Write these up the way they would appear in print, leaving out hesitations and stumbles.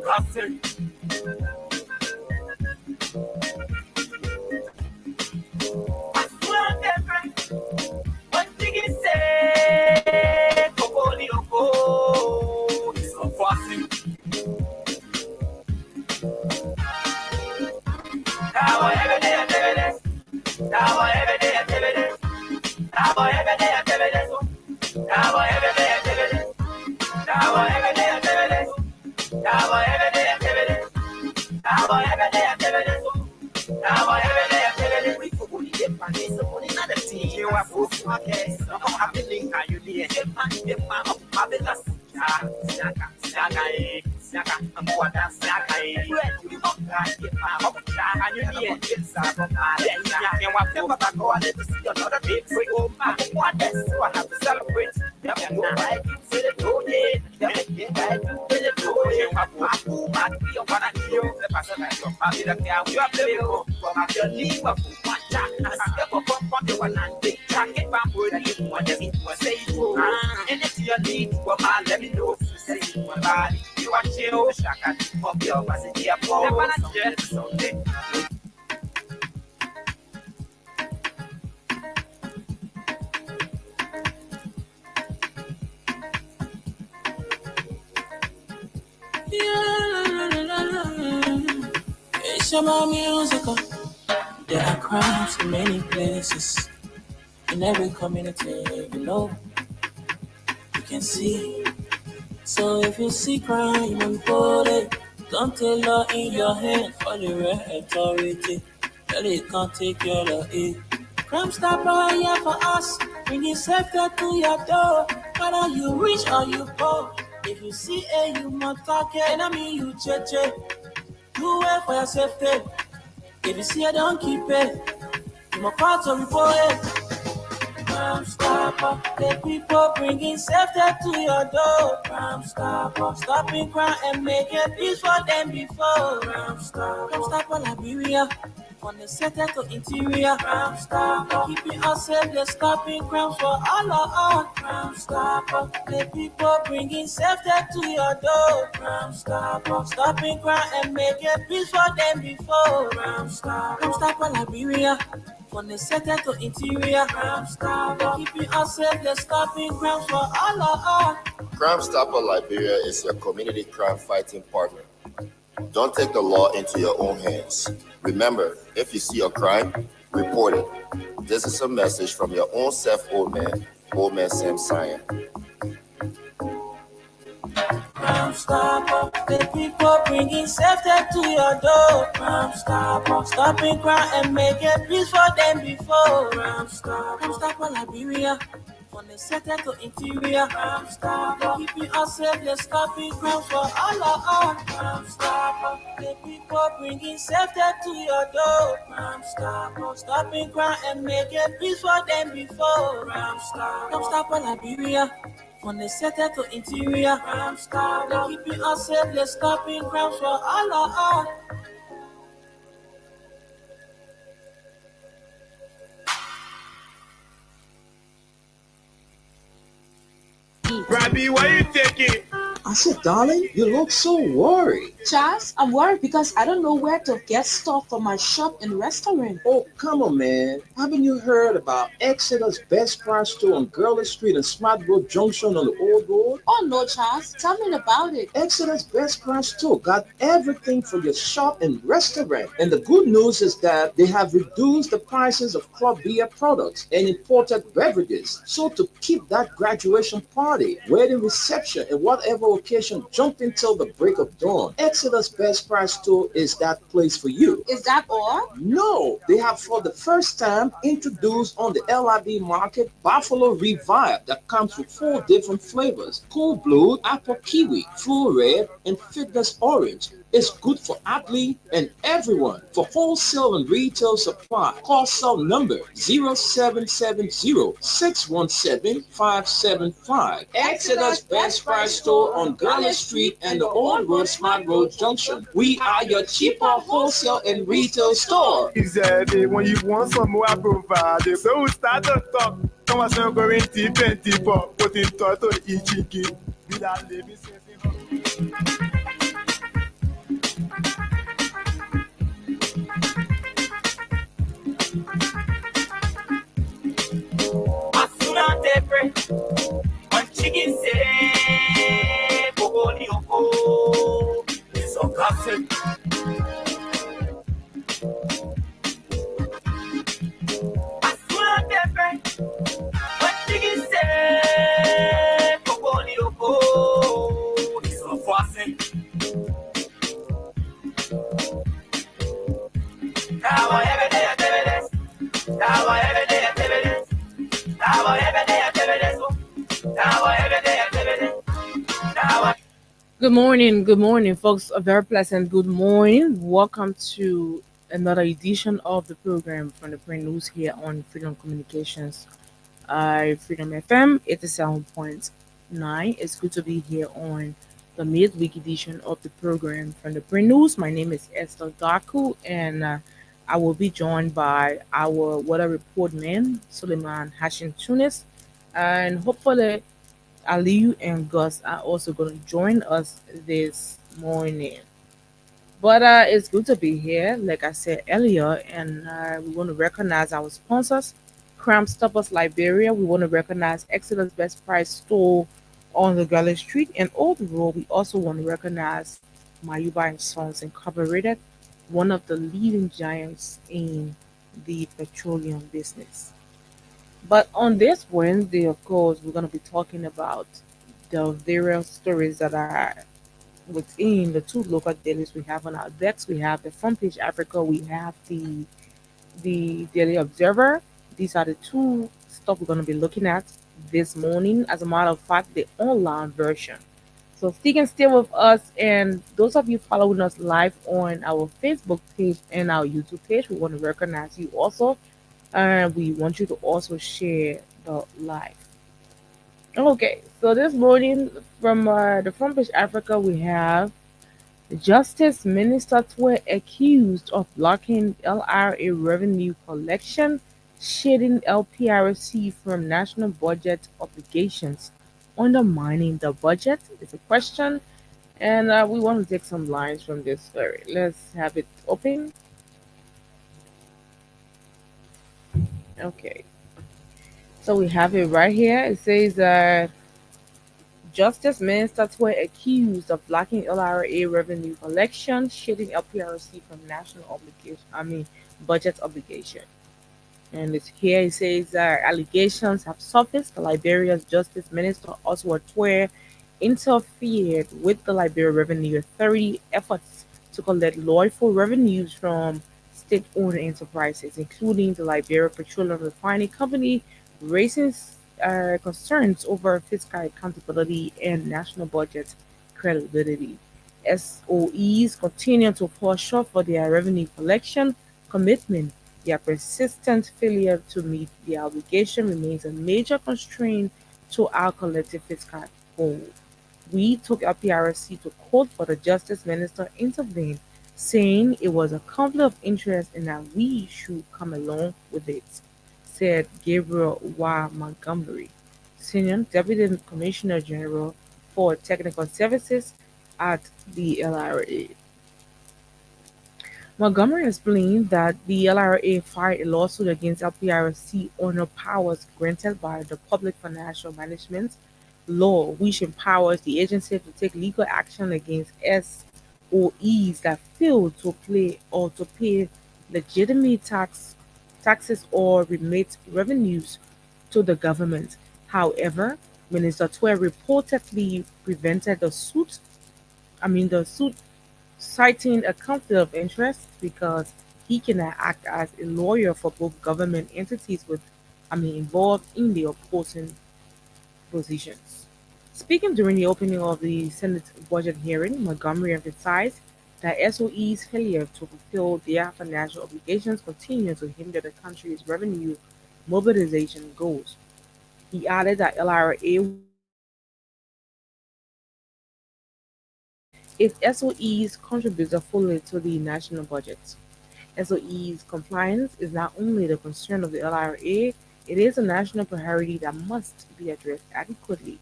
crossing. One different. One thing is say, Kopolioko, it's so crossing. Now every day activities. Now every day activities. Now every day activities. Now every day activities. Now every day activities. Now every day activities. Now every day activities. Now every day activities. We for only get money, so only another team. You are both my case. I'm happening. Are you there? Get money, up my business. Saka, I'm going to Saka. You don't like it, I'm and you need to get some. Then you can walk over back on it to see another big free home. I want this, so I have to celebrate. You have to go right to the door. You have to get right to the door. You have to go back to your one and you. The person that you're probably the girl. You have to go from up your leave of one jack. I step up on the one and big jacket. Bamboo, and you want to say, and if you need to go, let me know. Say, my body, you are chill, shaka, pop your passenger, for something. It's my musical. There are crimes in many places. In every community, you know, you can see. So if you see crime and bullet, don't take law in your hand for the right authority. Tell it can't take care of it. Crime stopper here for us, bringing safety to your door. Whether you rich or you poor, if you see a human talking, enemy you cheche. You wait for your safety. If you see a don't keep it, you must call to report it. Crime stopper, the people bringing safety to your door. Crime stopper, stopping crime and making peace for them before. Crime stopper, Liberia, from the center to interior. Crime stopper, keeping us safe, they're stopping crime for all of us. Crime stopper, the people bringing safety to your door. Crime stopper, stopping crime and making peace for them before. Crime stopper, Liberia. From the center to interior, Crime Stopper, keeping us safe, they're stopping crime for all of us. Crime Stopper Liberia is your community crime fighting partner. Don't take the law into your own hands. Remember, if you see a crime, report it. This is a message from your own self, Old Man Sam Cyan. Crime Stopper, the people bringing safety to your door. Crime Stopper, stopping crime and making peace for them before. Crime Stopper, Liberia, from the center to interior. Crime Stopper, keeping us safe, they're stopping crime for all of us. Crime Stopper, the people bringing safety to your door. Crime Stopper, stopping crime and making peace for them before. Crime Stopper, Liberia. From the center to interior, Crime Stopper, keeping us safe, they're stopping crime for all of us. Rabbi, why you taking? I said, darling, you look so worried. Charles, I'm worried because I don't know where to get stuff for my shop and restaurant. Oh, come on, man. Haven't you heard about Exeter's Best Price Store on Gurley Street and Smart Road Junction on the Old Road? Oh, no, Charles. Tell me about it. Exeter's Best Price Store got everything for your shop and restaurant. And the good news is that they have reduced the prices of craft beer products and imported beverages. So to keep that graduation party, wedding reception, and whatever occasion jumping till the break of dawn, Exeter's Best Price Store is that place for you. Is that all? No, they have for the first time introduced on the LIB market Buffalo Revive that comes with 4 different flavors: Cool Blue, Apple Kiwi, Full Red, and Fitness Orange. It's good for athletes and everyone. For wholesale and retail supply, call cell number 0770-617-575. Exeter's Best Price Store on Gurley Street and the Old Road Smart Road Junction. We are your cheaper wholesale and retail store. Exactly. When you want some more, I provide it. So we start to talk. Come on, so going to 24. Put in to each chicken. so toxic. Asuna tepe, watigi se, kokoni oko, so fast. Now every day activities. Now every day activities. Now every day activities. Now every day activities. Now. Good morning, folks. A very pleasant good morning. Welcome to another edition of the program from the Print News here on Freedom Communications, Freedom FM 87.9. It's good to be here on the midweek edition of the program from the Print News. My name is Esther Daku, and I will be joined by our weather report man, Suleiman Hashim Tunis, and hopefully Aliu and Gus are also going to join us this morning. But it's good to be here, like I said earlier, and we want to recognize our sponsors, Crime Stoppers Liberia. We want to recognize Exodus Best Price Store on the Gully Street and Old Road. We also want to recognize Mayuba and Sons Incorporated, one of the leading giants in the petroleum business. But on this Wednesday, of course, we're going to be talking about the various stories that are within the two local dailies we have on our decks. We have the Front Page Africa, we have the Daily Observer. These are the two stuff we're going to be looking at this morning. As a matter of fact, the online version. So stick and stay with us, and those of you following us live on our Facebook page and our YouTube page, we want to recognize you also, and we want you to also share the live. Okay, so this morning from the Front Page Africa, we have the Justice Ministers were accused of blocking LRA revenue collection, shading LPRC from national budget obligations, undermining the budget is a question, and we want to take some lines from this story. Let's have it open. Okay, so we have it right here. It says Justice Ministers were accused of blocking LRA revenue collection, shading LPRC from national budget obligation. And it's here it says allegations have surfaced. Liberia's Justice Minister Oswald Tuer interfered with the Liberia Revenue Authority efforts to collect lawful revenues from state-owned enterprises, including the Liberia Petroleum Refining Company, raising concerns over fiscal accountability and national budget credibility. SOEs continue to fall short for their revenue collection commitment. Their persistent failure to meet the obligation remains a major constraint to our collective fiscal goal. We took LPRC to court, but the Justice Minister intervened, saying it was a conflict of interest and that we should come along with it, said Gabriel Y. Montgomery, Senior Deputy Commissioner General for Technical Services at the LRA. Montgomery explained that the LRA filed a lawsuit against LPRC under powers granted by the Public Financial Management Law, which empowers the agency to take legal action against SOEs that fail to pay legitimate taxes or remit revenues to the government. However, Minister Tuer reportedly prevented the suit, citing a conflict of interest because he cannot act as a lawyer for both government entities involved in the opposing positions. Speaking during the opening of the Senate budget hearing, Montgomery emphasized that SOE's failure to fulfill their financial obligations continue to hinder the country's revenue mobilization goals. He added that LRA if SOEs contribute fully to the national budget. SOE's compliance is not only the concern of the LRA, it is a national priority that must be addressed adequately,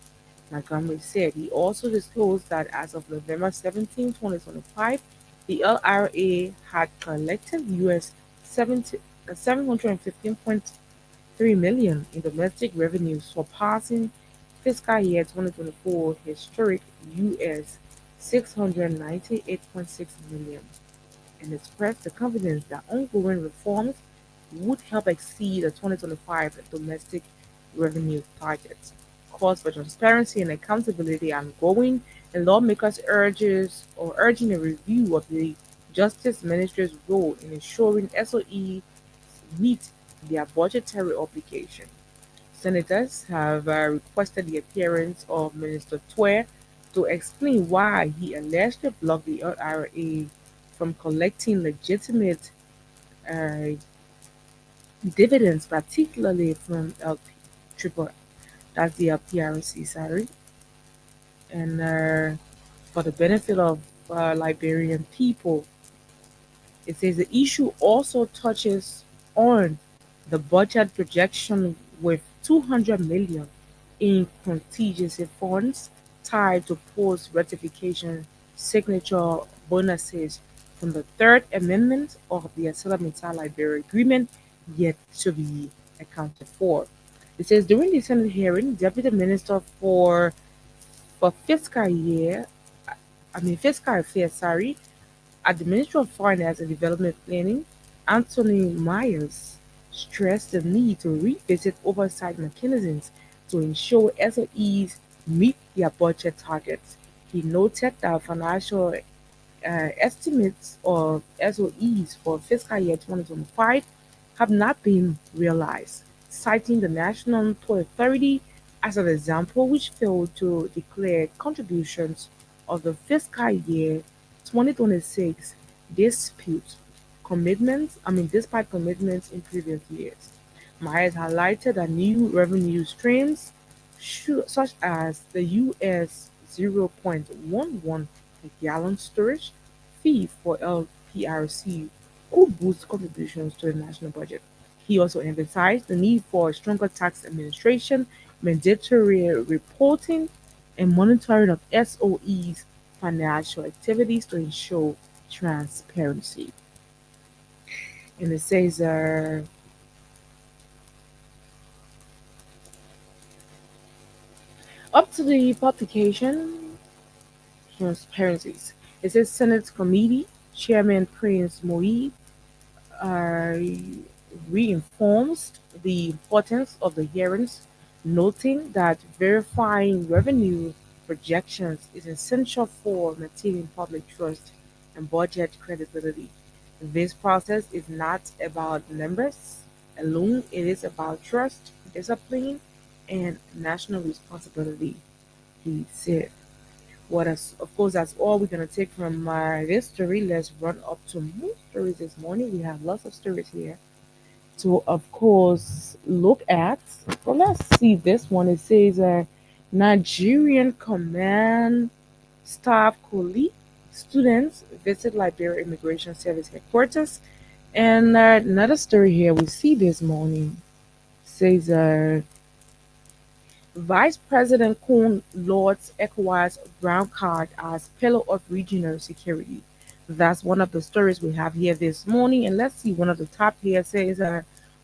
Montgomery said. He also disclosed that as of November 17, 2025, the LRA had collected US 715.3 million in domestic revenue, surpassing fiscal year 2024 historic US 698.6 million and expressed the confidence that ongoing reforms would help exceed the 2025 domestic revenue targets. Calls for transparency and accountability are ongoing, and lawmakers urging a review of the Justice Ministry's role in ensuring SOE meet their budgetary obligation. Senators have requested the appearance of Minister Twe to explain why he allegedly blocked the LRA from collecting legitimate uh, dividends, particularly from LP triple, that's the LPRC salary, and for the benefit of Liberian people. It says the issue also touches on the budget projection with 200 million in contingency funds tied to post ratification signature bonuses from the third amendment of the ArcelorMittal Liberia agreement yet to be accounted for. It says during the Senate hearing, Deputy Minister for fiscal year, fiscal affairs, sorry, at the Ministry of Finance and Development Planning, Anthony Myers stressed the need to revisit oversight mechanisms to ensure SOEs meet their budget targets. He noted that financial estimates of SOEs for fiscal year 2025 have not been realized, citing the National Toll Authority as an example which failed to declare contributions of the fiscal year 2026 dispute despite commitments in previous years. Myers highlighted that new revenue streams such as the US 0.11 per gallon storage fee for LPRC could boost contributions to the national budget. He also emphasized the need for stronger tax administration, mandatory reporting, and monitoring of SOEs' financial activities to ensure transparency. And it says, up to the publication transparencies. It says Senate Committee Chairman Prince Moe uh, reinforced the importance of the hearings, noting that verifying revenue projections is essential for maintaining public trust and budget credibility. This process is not about numbers alone, it is about trust, discipline, and national responsibility, he said. What is, of course, that's all we're gonna take from this story. Let's run up to more stories this morning. We have lots of stories here to, of course, look at. Well, let's see this one. It says Nigerian Command Staff Colleague students visit Liberia Immigration Service headquarters. And another story here we see this morning says Vice President Kun lauds ECOWAS brown card as pillar of regional security. That's one of the stories we have here this morning. And let's see, one of the top here says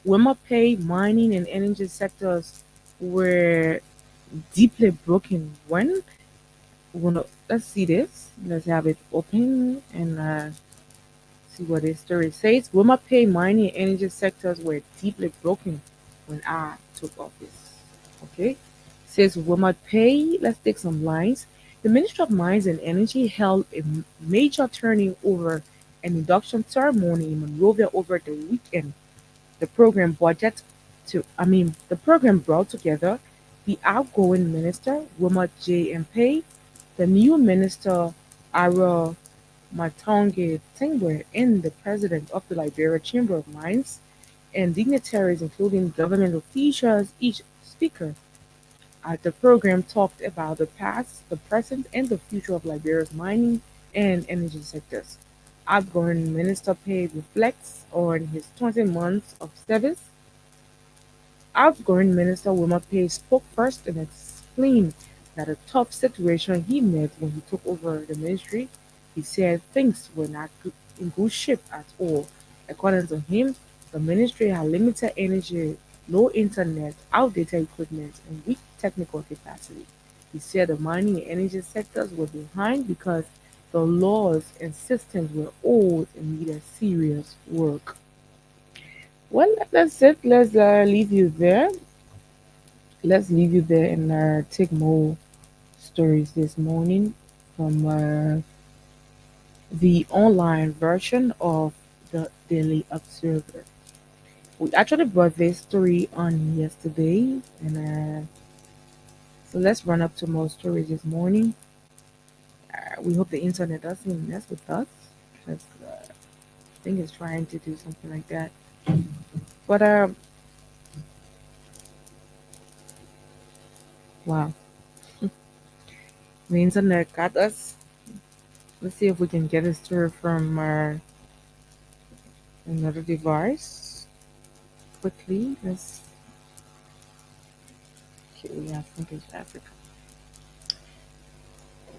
Wema Pay, mining, and energy sectors were deeply broken when. Let's see this. Let's have it open and see what this story says. Wema Pay, mining, and energy sectors were deeply broken when I took office. Okay, says Wilmot Pay. Let's take some lines. The Ministry of Mines and Energy held a major turning over an induction ceremony in Monrovia over the weekend. The program budget the program brought together the outgoing minister, Wilmot J. M. Pay, the new minister, Ara Matonge Tingwe, and the president of the Liberia Chamber of Mines, and dignitaries including government officials. Each speaker the program talked about the past, the present, and the future of Liberia's mining and energy sectors. Outgoing Minister Pay reflects on his 20 months of service. Outgoing Minister Wilmer Pay spoke first and explained that a tough situation he met when he took over the ministry. He said things were not in good shape at all. According to him, the ministry had limited energy, low internet, outdated equipment, and weak technical capacity. He said the mining and energy sectors were behind because the laws and systems were old and needed serious work. Well, that's it. Let's leave you there. Let's leave you there and take more stories this morning from the online version of the Daily Observer. We actually brought this story on yesterday, and so let's run up to more stories this morning. We hope the internet doesn't mess with us, because I think it's trying to do something like that. But wow, the internet got us. Let's see if we can get a story from another device quickly. Let's. Okay, we have Focus Africa.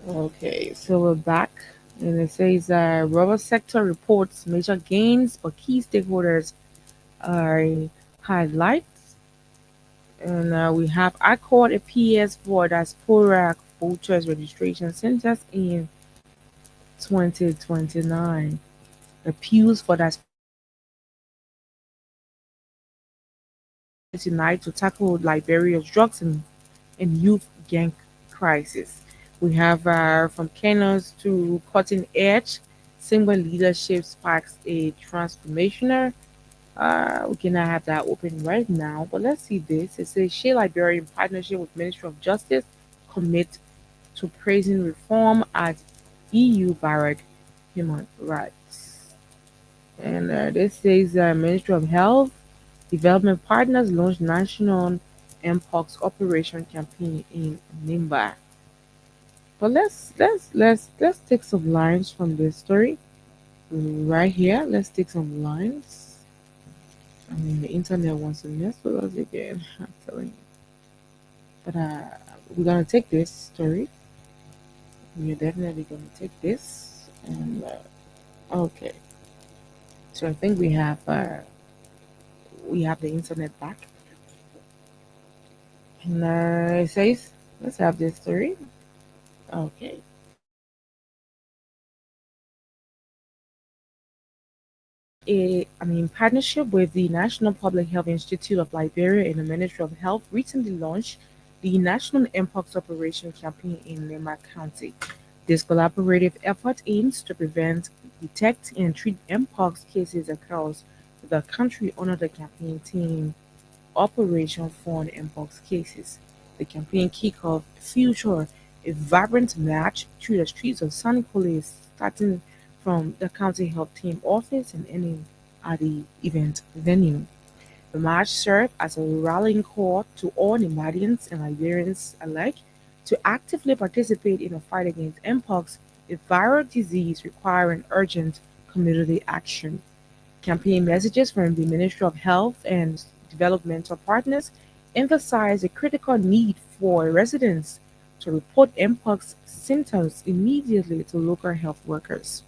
Okay, so we're back, and it says rubber sector reports major gains, but key stakeholders are highlights. And we have Accord appears for diaspora voters registration centers in 2029. The pews for diaspora unite to tackle Liberia's drugs and youth gang crisis. We have from Kenyans to cutting edge, single leadership sparks a transformational. We cannot have that open right now, but let's see this. It says Shea Liberia in partnership with Ministry of Justice commit to praising reform at EU Barrack Human Rights. And this says Ministry of Health Development Partners launched national Mpox operation campaign in Nimba. But let's take some lines from this story right here. Let's take some lines. I mean, the internet wants to mess with us again. I'm telling you. But we're gonna take this story. We're definitely gonna take this. And okay, so I think we have the internet back. And it says, let's have this story. Okay. In partnership with the National Public Health Institute of Liberia and the Ministry of Health, recently launched the National Mpox Operation campaign in Nema County. This collaborative effort aims to prevent, detect, and treat Mpox cases across the country under the campaign theme Operation Fund Mpox Cases. The campaign kickoff featured a vibrant march through the streets of Sanikole, starting from the county health team office and ending at the event venue. The march served as a rallying call to all Nemadians and Liberians alike to actively participate in the fight against Mpox, a viral disease requiring urgent community action. Campaign messages from the Ministry of Health and developmental partners emphasize the critical need for residents to report Mpox symptoms immediately to local health workers.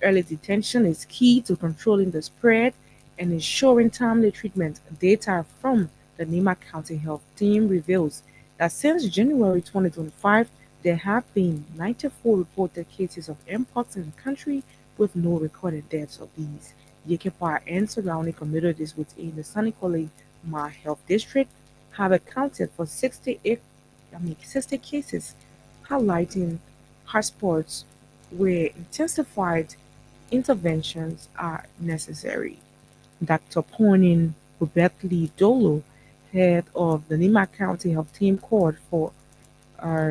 Early detection is key to controlling the spread and ensuring timely treatment. Data from the Nema County Health Team reveals that since January 2025, there have been 94 reported cases of Mpox in the country with no recorded deaths of these. Yekepa and surrounding communities within the Sanikole Ma Health District have accounted for 60 cases, highlighting hotspots where intensified interventions are necessary. Dr. Ponin Robertly Dolo, head of the Nima County Health Team, called for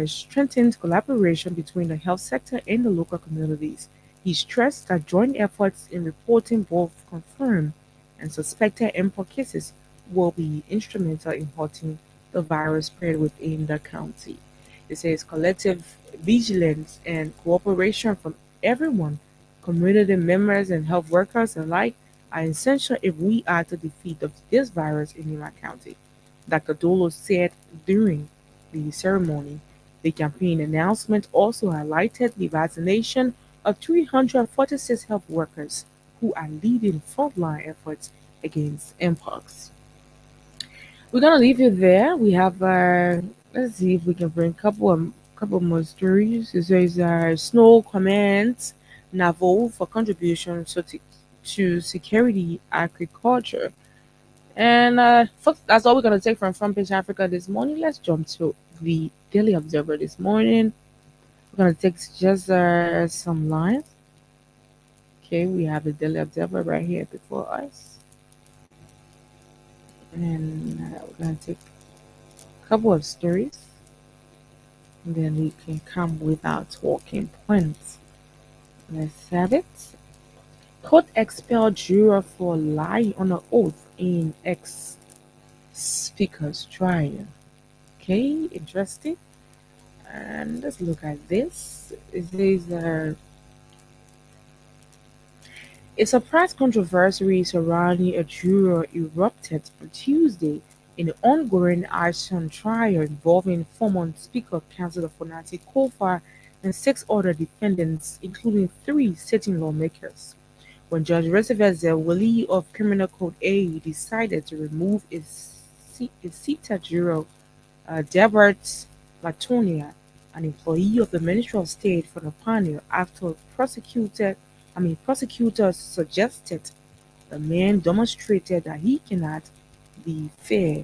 strengthened collaboration between the health sector and the local communities. He stressed that joint efforts in reporting both confirmed and suspected mpox cases will be instrumental in halting the virus spread within the county. It says collective vigilance and cooperation from everyone, community members and health workers alike, are essential if we are to defeat this virus in Nima County. Dr. Dolo said during the ceremony. The campaign announcement also highlighted the vaccination of 346 health workers who are leading frontline efforts against mpox. We're gonna leave you there. We have Let's see if we can bring couple more stories. It says Snow commends Navo for contributions to security agriculture. And folks, that's all we're gonna take from Front Page Africa this morning. Let's jump to the Daily Observer this morning. We're gonna take just some lines. Okay, we have the Daily Observer right here before us, and we're gonna take a couple of stories, and then we can come with our talking points. Let's have it. Court expelled juror for lying on an oath in ex-speaker's trial. Okay, interesting. And let's look at this. It says a surprise controversy surrounding a juror erupted on Tuesday in the ongoing arson trial involving former Speaker Councillor Fonati Kofa and six other defendants, including three sitting lawmakers. When Judge Roosevelt Zewili of Criminal Code A decided to remove a seated juror, Debert Latonia, an employee of the Ministry of State, from the panel after prosecutors suggested the man demonstrated that he cannot be fair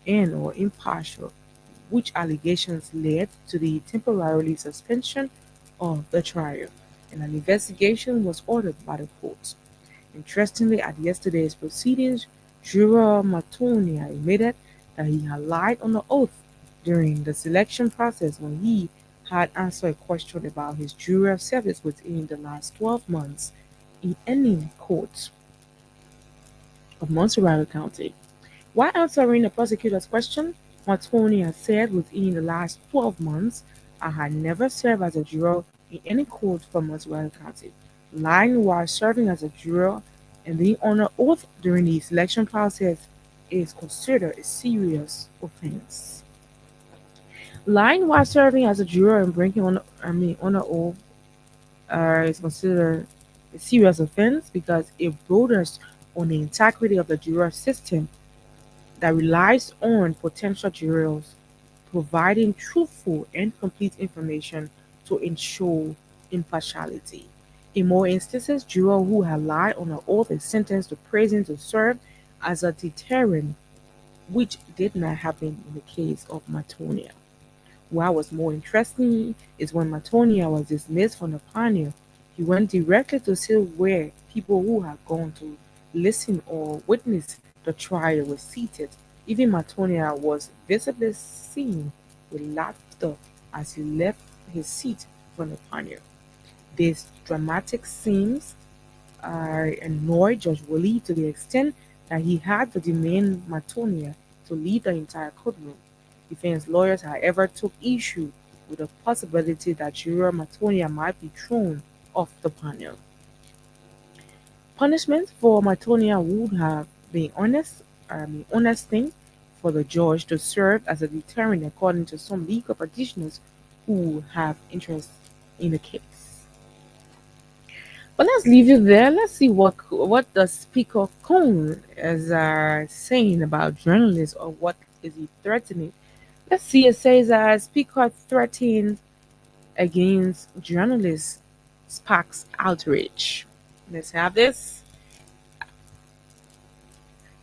and or impartial, which allegations led to the temporary suspension of the trial, and an investigation was ordered by the court. Interestingly, at yesterday's proceedings, juror Matonia admitted that he had lied on the oath during the selection process when he had answered a question about his juror service within the last 12 months in any court of Montserrat County. While answering the prosecutor's question, Matonia said within the last 12 months, I had never served as a juror in any court from Montserrat County. Lying while serving as a juror and being on an oath during the selection process is considered a serious offense. Lying while serving as a juror and breaking on an oath is considered a serious offense because it borders on the integrity of the juror system that relies on potential jurors providing truthful and complete information to ensure impartiality. In more instances, jurors who have lied on an oath is sentenced to prison to serve as a deterrent, which did not happen in the case of Matonia. What was more interesting is when Matonia was dismissed from the panel, he went directly to see where people who had gone to listen or witness the trial were seated. Even Matonia was visibly seen with laughter as he left his seat from the panel. These dramatic scenes annoyed Judge Woolley to the extent that he had to demand Matonia to leave the entire courtroom. Defense lawyers, however, took issue with the possibility that juror Matonia might be thrown off the panel. Punishment for Matonia would have been honest thing for the judge to serve as a deterrent, according to some legal practitioners who have interest in the case. But let's leave it there. Let's see what the Speaker Cohn is saying about journalists, or what is he threatening. Let's see. It says Speaker threatened against journalists sparks outrage. Let's have this.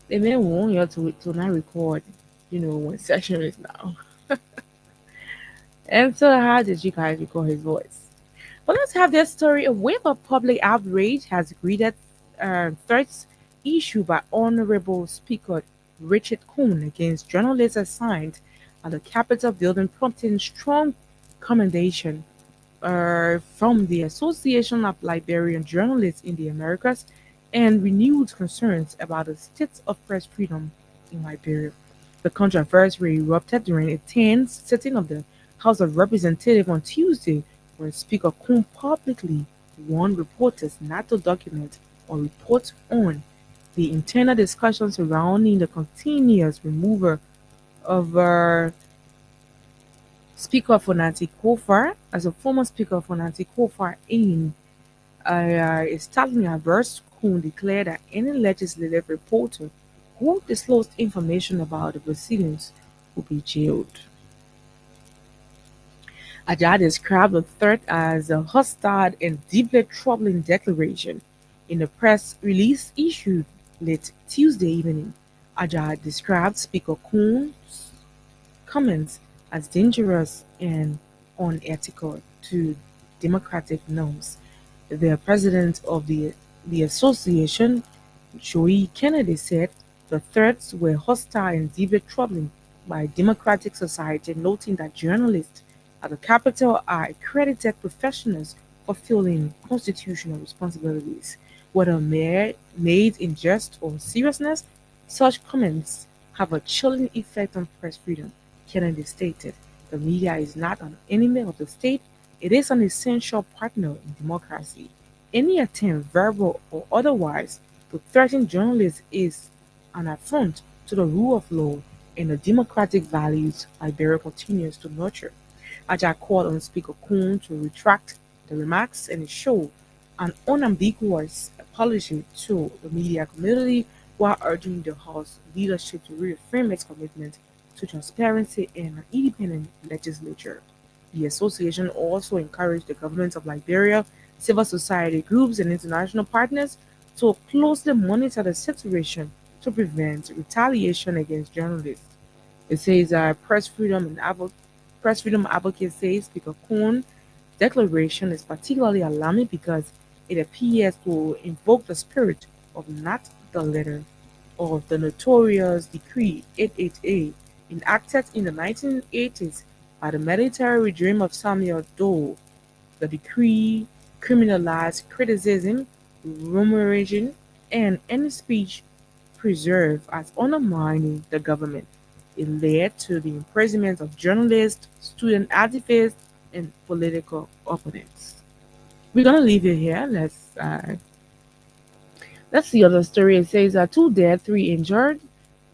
They may warn you to not record, when session is now. And so how did you guys record his voice? But let's have this story. A wave of public outrage has greeted threats issued by Honorable Speaker Richard Coon against journalists assigned at the Capitol building, prompting strong commendation from the Association of Liberian Journalists in the Americas and renewed concerns about the state of press freedom in Liberia. The controversy erupted during a tense sitting of the House of Representatives on Tuesday, when Speaker Coon publicly warned reporters not to document or report on the internal discussion surrounding the continuous removal of Speaker Fonati Kofar. As a former Speaker Fonati Kofar in a startling adverse, Coon declared that any legislative reporter who disclosed information about the proceedings would be jailed. Ajah described the threat as a hostile and deeply troubling declaration. In a press release issued late Tuesday evening, Ajah described Speaker Coons' comments as dangerous and unethical to democratic norms. The president of the association, Joey Kennedy, said the threats were hostile and deeply troubling by democratic society, noting that journalists at the Capitol are accredited professionals fulfilling constitutional responsibilities. Whether made in jest or seriousness, such comments have a chilling effect on press freedom, Kennedy stated. The media is not an enemy of the state, it is an essential partner in democracy. Any attempt, verbal or otherwise, to threaten journalists is an affront to the rule of law and the democratic values Liberia continues to nurture. Ajay called on Speaker Coon to retract the remarks and show an unambiguous apology to the media community while urging the House leadership to reaffirm its commitment to transparency and an independent legislature. The association also encouraged the government of Liberia, civil society groups, and international partners to closely monitor the situation to prevent retaliation against journalists. It says press freedom advocate says Speaker Coon's declaration is particularly alarming because it appears to invoke the spirit of not the letter of the notorious Decree 888 enacted in the 1980s by the military regime of Samuel Doe. The decree criminalized criticism, rumoraging, and any speech preserved as undermining the government. It led to the imprisonment of journalists, student activists, and political opponents. We're gonna leave it here. Let's see other story. It says two dead, three injured,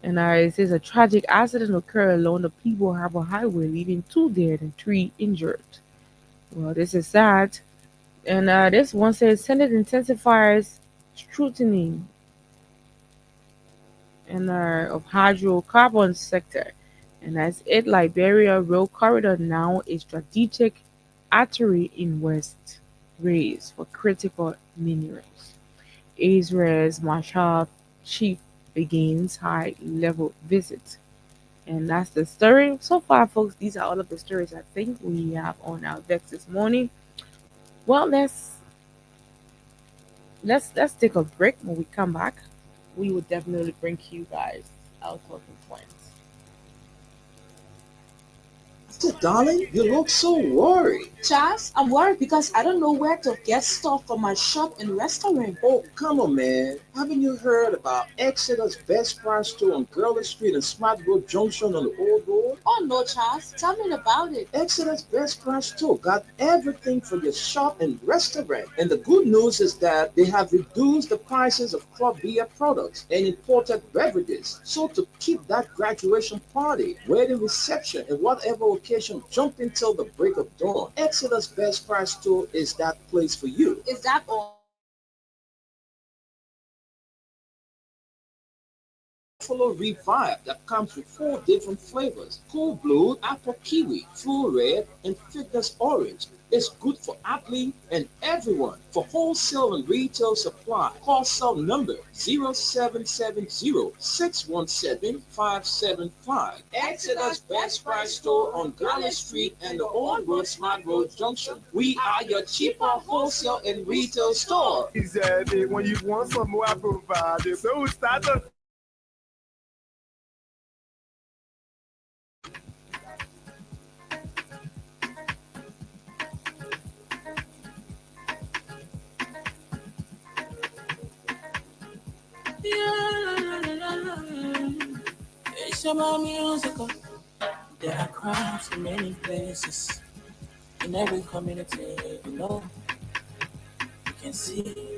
and it says a tragic accident occurred along the Peebo Harbor Highway, leaving two dead and three injured. Well, this is sad. And this one says Senate intensifies scrutiny and of hydrocarbon sector. And as it, Liberia Road Corridor now a strategic artery in West raised for critical minerals. Israel's Marshal Chief begins high-level visit. And that's the story. So far, folks, these are all of the stories I think we have on our decks this morning. Well, let's take a break. When we come back, we will definitely bring you guys our talking points. So, darling, you look so worried. Charles, I'm worried because I don't know where to get stuff for my shop and restaurant. Oh, come on, man. Haven't you heard about Exeter's Best Price store on Gurley Street and Smart Road Junction on the Old Road? Oh no, Charles, tell me about it. Exeter's Best Price store got everything for your shop and restaurant. And the good news is that they have reduced the prices of crop beer products and imported beverages. So to keep that graduation party, wedding reception, and whatever occasion jumping till the break of dawn, Exeter's Best Price store is that place for you. Is that all? Buffalo Revive that comes with 4 different flavors: Cool Blue, Apple Kiwi, Full Red, and Fitness Orange. It's good for athletes and everyone. For wholesale and retail supply, call cell number 0770-617-575. Exeter's Best Price store on Gurley Street and the Old Road Smart Road Junction. We are your cheaper wholesale and retail store. He said that when you want some more, I provide it. So start the It's about musical. There are crimes in many places. In every community, you can see.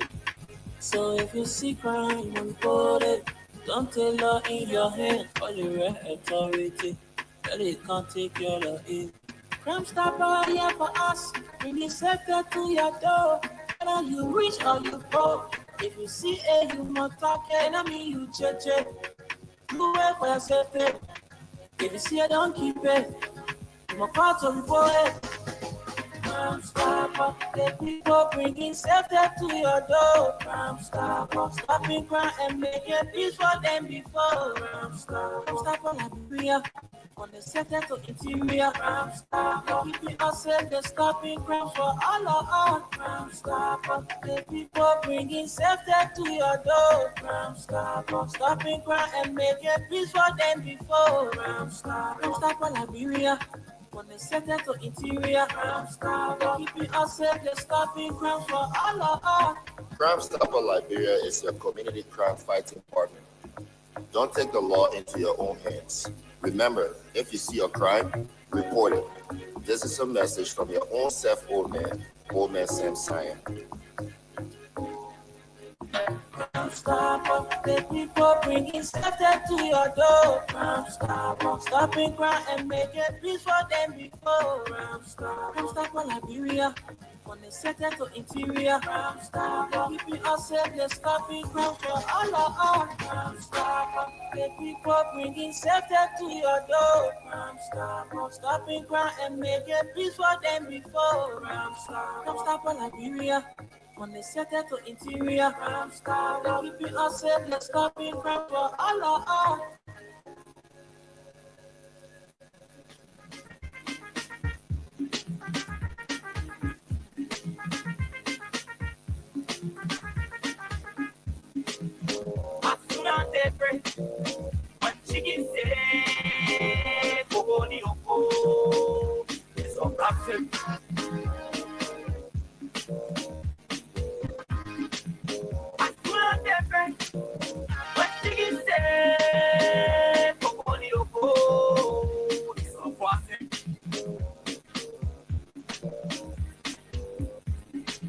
So if you see crime unfolded, don't take law in your hand or your authority. That it can't take your law in. Crime stopper here for us. Bring the scepter to your door. Whether you reach or you go. If you see a human talk, enemy you check. Do it for yourself. If you see it, don't keep it. You must call to report it. Crime Stopper, the people bringing safety to your door. Crime Stopper, stopping crime and making peace for them before. Crime Stopper, Liberia. On the center to interior, Crime Stopper, keeping us safe, the stopping crime for all of us. Crime Stopper, the people bringing safety to your door. Crime Stopper, stopping crime and making peace for them before. Crime Stopper, Liberia. On the center to interior, Crime Stopper, keeping us safe, the stopping crime for all of us. Crime Stopper Liberia is your community crime fighting partner. Don't take the law into your own hands. Remember, if you see a crime, report it. This is a message from your own self, Old Man Sam Sion. Crime Stopper, the people bringing safety to your door. Crime Stopper, stopping crime and making peace for them before. Crime Stopper, Liberia. On the center to interior, Crime Stopper, keeping us safe, the stopping crime for all of us. Crime Stopper, the people bringing safety to your door. Crime Stopper, stopping crime and making peace for them before. Crime Stopper, Liberia. On the center to interior, Crime Stopper, keeping us safe, the stopping crime for all of us. As soon as they pray, when chicken say, "Go the oko," it's a problem. As soon as they pray, when chicken say, "Go the oko," it's a problem.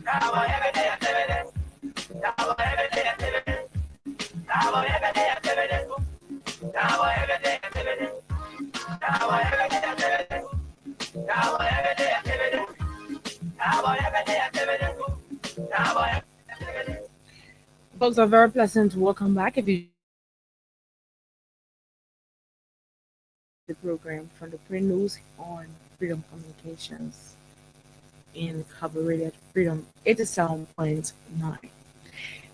Now every day I tell you this. Now every day I tell you this. Now every day I tell you this. Now every day I tell you this. Now every day I tell you this. Now every day I tell you this. Now every day I tell you this. Now every day I tell you this. Folks, are very pleasant. Welcome back. If you the program from the Print News on Freedom Communications Incorporated Freedom 87.9.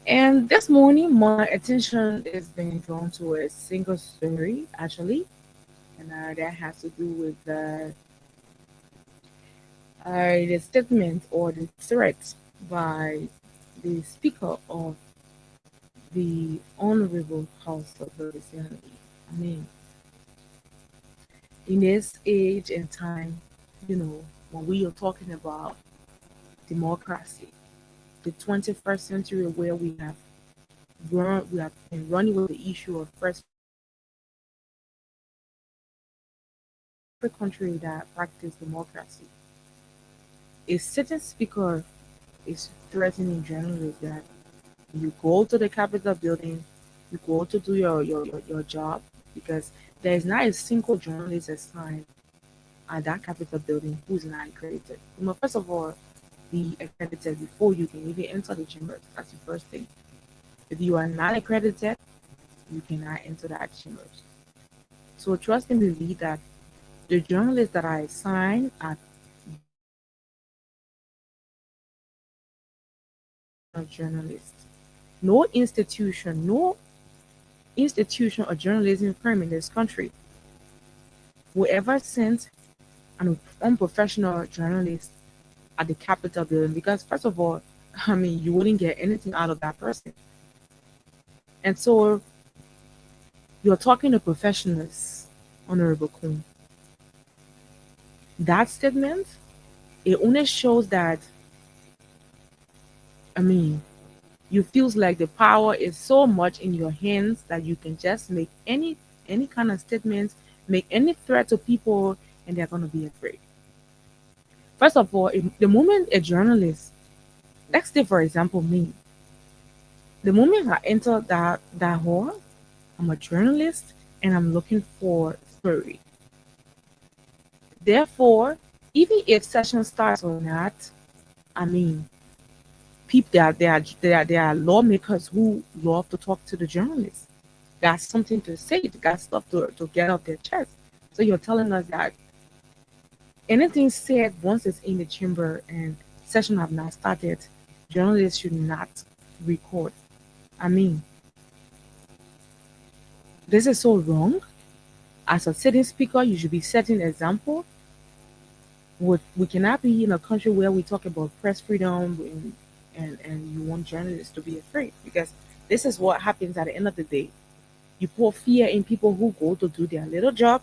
And this morning, my attention is being drawn to a single story, actually, and that has to do with the statement or the threat by the Speaker of the Honorable House of Representatives. I mean, in this age and time, when we are talking about democracy, the 21st century, where we have been running with the issue of first country that practice democracy. A certain speaker is threatening journalists that you go to the Capitol building, you go to do your job, because there is not a single journalist assigned at that Capitol building who's not accredited. First of all, be accredited before you can even enter the chambers. That's the first thing. If you are not accredited, you cannot enter that chambers. So trust and believe that the journalists that are assigned are journalists. No institution or journalism firm in this country will ever send an unprofessional journalist at the Capitol building, because first of all, you wouldn't get anything out of that person. And so you're talking to professionals, Honorable Queen. That statement, it only shows that, you feels like the power is so much in your hands that you can just make any kind of statements, make any threat to people, and they're going to be afraid. First of all, the moment a journalist, let's say for example me, the moment I enter that hall, I'm a journalist and I'm looking for story. Therefore, even if session starts or not, people there are lawmakers who love to talk to the journalists. Got something to say, they got stuff to get off their chest. So you're telling us that Anything said once it's in the chamber and session have not started, journalists should not record. I mean, this is so wrong. As a sitting speaker, you should be setting example. We cannot be in a country where we talk about press freedom and you want journalists to be afraid, because this is what happens at the end of the day. You pour fear in people who go to do their little job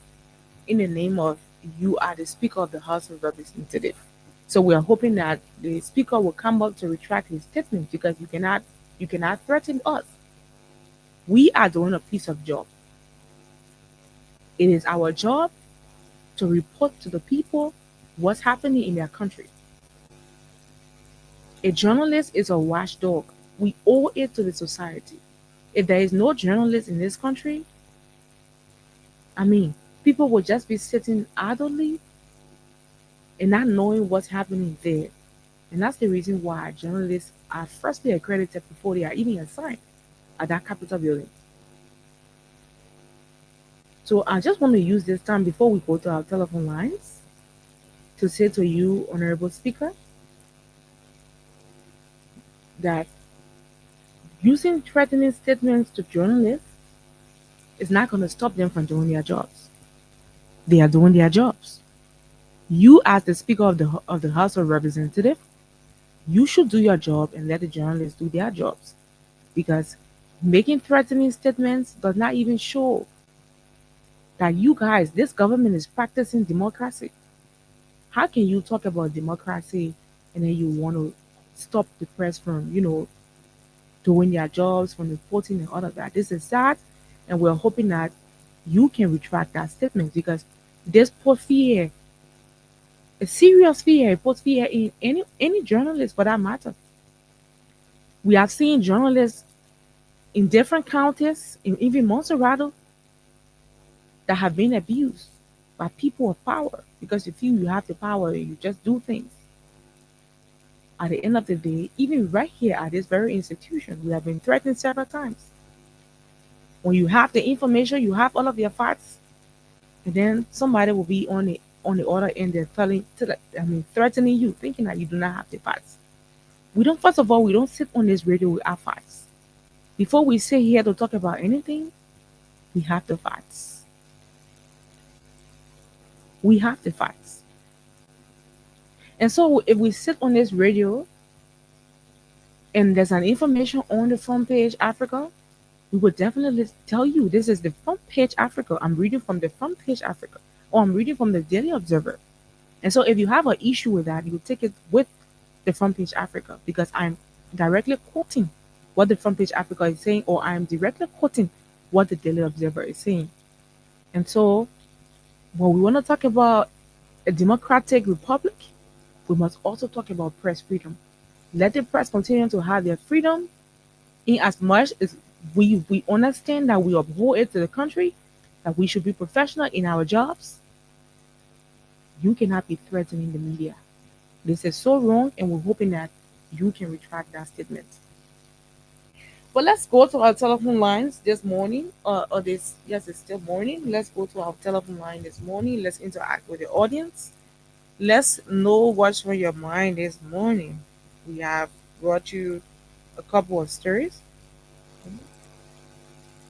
in the name of you are the Speaker of the House of Representatives. So we are hoping that the Speaker will come up to retract his statement, because you cannot threaten us. We are doing a piece of job. It is our job to report to the people what's happening in their country. A journalist is a watchdog. We owe it to the society. If there is no journalist in this country, I mean, people will just be sitting idly and not knowing what's happening there. And that's the reason why journalists are firstly accredited before they are even assigned at that Capitol building. So I just want to use this time before we go to our telephone lines to say to you, Honorable Speaker, that using threatening statements to journalists is not going to stop them from doing their jobs. They are doing their jobs. You, as the Speaker of the House of Representatives, you should do your job and let the journalists do their jobs, because making threatening statements does not even show that you guys, this government is practicing democracy. How can you talk about democracy and then you want to stop the press from, doing their jobs, from reporting and all of that? This is sad, and we're hoping that you can retract that statement, because this put fear, a serious fear, it puts fear in any journalist for that matter. We have seen journalists in different counties, in even Monserrato, that have been abused by people of power, because you feel you have the power, you just do things. At the end of the day, even right here at this very institution, we have been threatened several times. When you have the information, you have all of your facts, and then somebody will be on the other end there threatening you, thinking that you do not have the facts. We don't First of all, we don't sit on this radio with our facts. Before we sit here to talk about anything, we have the facts. We have the facts. And so if we sit on this radio and there's an information on the front page Africa, we would definitely tell you this is the front page Africa. I'm reading from the front page Africa, or I'm reading from the Daily Observer. And so if you have an issue with that, you take it with the front page Africa, because I'm directly quoting what the front page Africa is saying, or I'm directly quoting what the Daily Observer is saying. And so when we want to talk about a democratic republic, we must also talk about press freedom. Let the press continue to have their freedom, in as much as we understand that we uphold it to the country, that we should be professional in our jobs. You cannot be threatening the media. This is so wrong, and we're hoping that you can retract that statement. But let's go to our telephone lines this morning. Yes, it's still morning. Let's go to our telephone line this morning. Let's interact with the audience. Let's know what's on your mind this morning. We have brought you a couple of stories.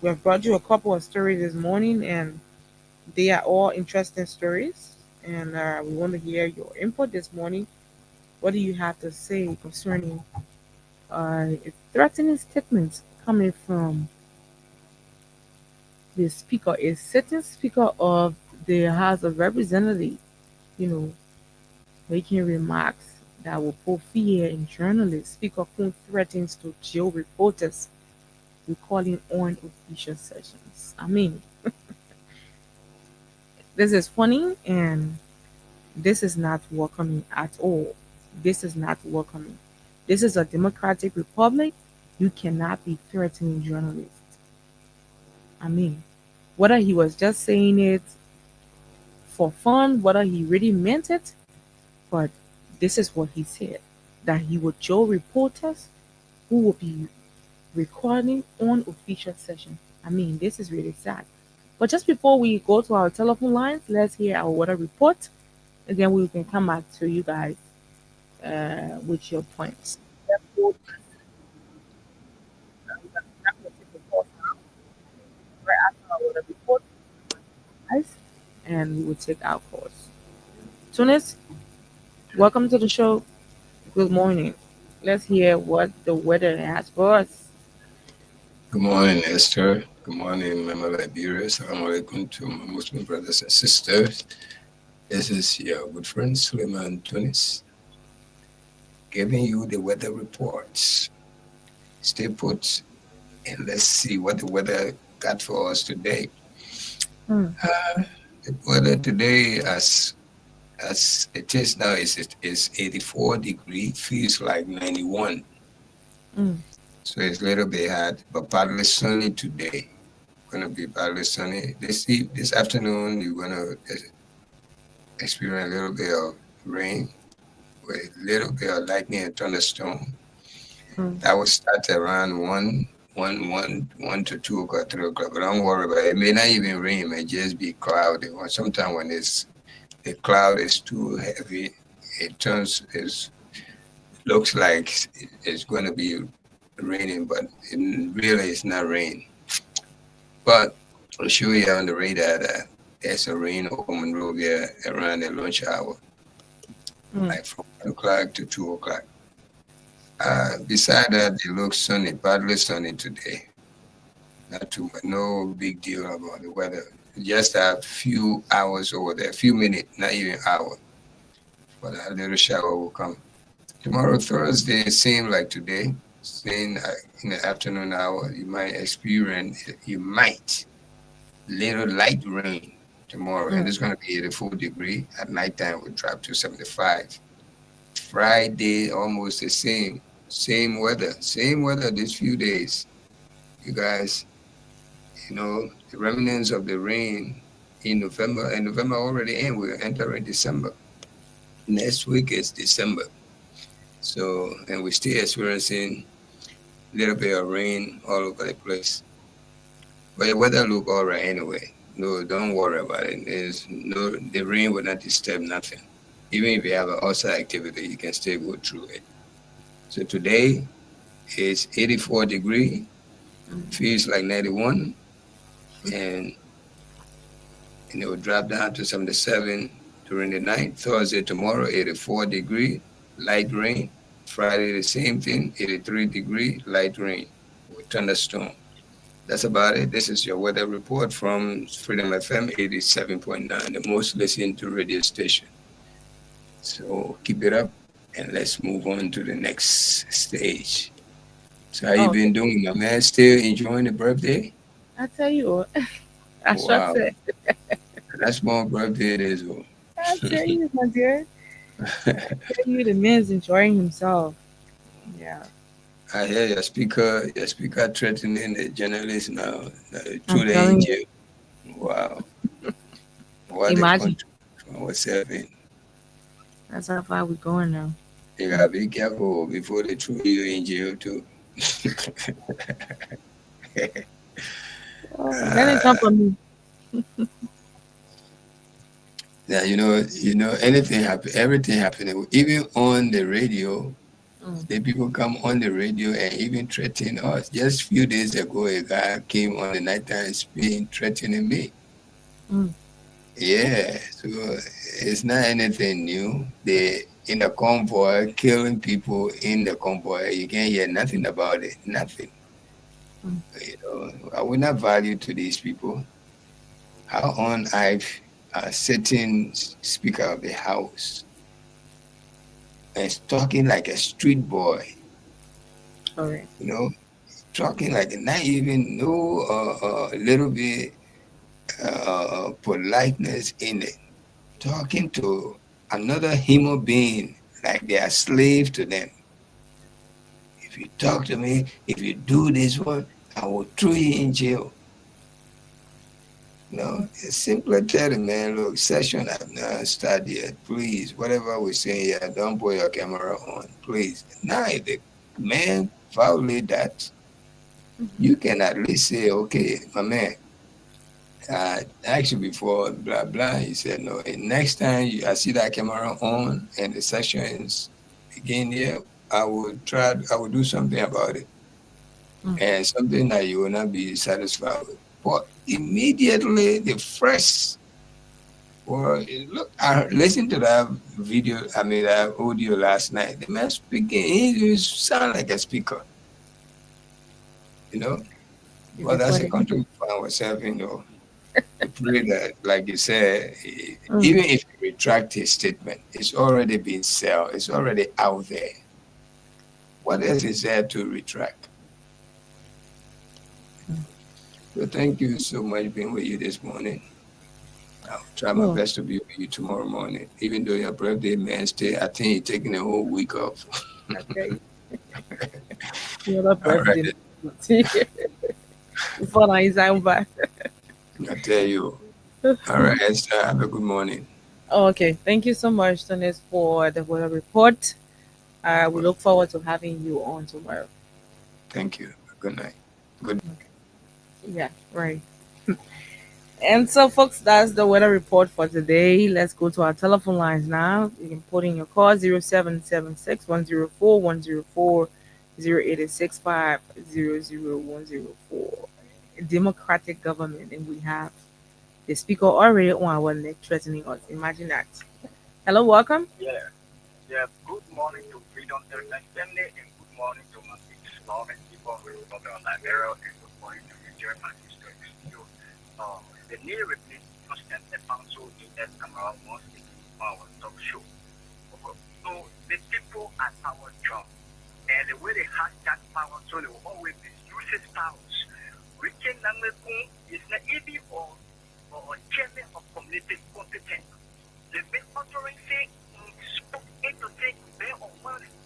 We have brought you a couple of stories this morning, and they are all interesting stories. And we want to hear your input this morning. What do you have to say concerning a threatening statements coming from the speaker, a sitting speaker of the House of Representatives, you know, making remarks that will put fear in journalists? Speaker Kun threatens to jail reporters recalling on official sessions. I mean, this is funny, and this is not welcoming at all. This is not welcoming. This is a democratic republic. You cannot be threatening journalists. I mean, whether he was just saying it for fun, whether he really meant it, but this is what he said, that he would jail reporters who will be recording on official session. I mean, this is really sad. But just before we go to our telephone lines, let's hear our weather report. and then we can come back to you guys with your points. Right after our weather report, guys, and we will take our course. Tunis, welcome to the show. Good morning. Let's hear what the weather has for us. Good morning, Esther. Good morning, Mama Liberia. Assalamu alaikum to my Muslim brothers and sisters. This is your good friend Suleiman Tunis giving you the weather reports. Stay put and let's see what the weather got for us today. Mm. The weather today, as it is now, is 84 degrees, feels like 91. Mm. So it's a little bit hot, but partly sunny today. Going to be partly sunny. This afternoon, you're going to experience a little bit of rain with a little bit of lightning and thunderstorm. Mm. That will start around 1 to 2 o'clock, 3 o'clock. But don't worry about it. It may not even rain. It may just be cloudy. Or sometimes when the cloud is too heavy, it looks like it's going to be raining, but really it's not rain. But I'll show you on the radar that there's a rain over Monrovia around the lunch hour, like from 1 o'clock to 2 o'clock. Beside that, it looks sunny, partly sunny today. Not too much, no big deal about the weather. Just a few hours over there, a few minutes, not even hour. But a little shower will come. Tomorrow, Thursday, same like today. Same in the afternoon hour, you might experience little light rain tomorrow, and it's going to be 84 degrees. At nighttime, will drop to 75. Friday, almost the same weather these few days. You guys, the remnants of the rain in November, and November already end. We're entering December. Next week is December. So, and we're still experiencing a little bit of rain all over the place. But the weather look all right anyway. No, don't worry about it. The rain will not disturb nothing. Even if you have an outside activity, you can still go through it. So today is 84 degrees, feels like 91, and it will drop down to 77 during the night. Thursday, tomorrow, 84 degrees, light rain. Friday, the same thing, 83 degrees, light rain with thunderstorm. That's about it. This is your weather report from Freedom FM 87.9, the most listened to radio station. So keep it up and let's move on to the next stage. So how you been doing, my man? Still enjoying the birthday? I tell you what, I Wow. sure say. That's my birthday it is. I tell you, my dear. I tell you, the man's enjoying himself. Yeah. I hear your speaker threatening the journalist now through I'm the telling angel. Wow. What Imagine. what's happening? That's how far we're going now. You gotta be careful before they throw you in jail too. That didn't come from me. Yeah, everything happening. Even on the radio, the people come on the radio and even threaten us. Just a few days ago, a guy came on the nighttime speaking, threatening me. Yeah, so it's not anything new. They in a convoy, killing people in the convoy. You can't hear nothing about it. Nothing. I will not value to these people. How on I've sitting Speaker of the House and talking like a street boy. All right. Talking like not even no little bit politeness in it. Talking to another human being like they are slave to them. If you talk to me, if you do this one, I will throw you in jail. It's simply tell the man, look, session have not started yet. Please, whatever we're saying here, don't put your camera on, please. Now, if the man violate that, you can at least say, okay, my man, Actually, before blah blah, he said no. And next time I see that camera on and the session is begin here, I will try. I will do something about it, and something that you will not be satisfied with. But immediately, the first, well, look, I listened to that video. I mean, that audio last night. The man speaking, he sound like a speaker, you know. Well, that's a country we find ourselves, you know. I pray that, like you said, even if you retract his statement, it's already been said, it's already out there. What else is there to retract? So thank you so much being with you this morning. I'll try my best to be with you tomorrow morning. Even though your birthday, man, I think you're taking a whole week off. Okay. Your birthday. Before I sign back. I tell you. All right, Esther, have a good morning. Okay. Thank you so much, Dennis, for the weather report. We look forward to having you on tomorrow. Thank you. Good night. Good. Yeah, right. And so, folks, that's the weather report for today. Let's go to our telephone lines now. You can put in your call 0776 104 104 0865 00104. Democratic government, and we have the speaker already on our neck threatening us. Imagine that. Hello, welcome. Yeah. Good morning to Freedom Airline family, and good morning to my Islamic people who are from Liberia, and good morning to the German history. The new replace President Epanso in that camera once in our talk show. So the people at our job, and the way they have that power, so they will always misuse powers. We can is not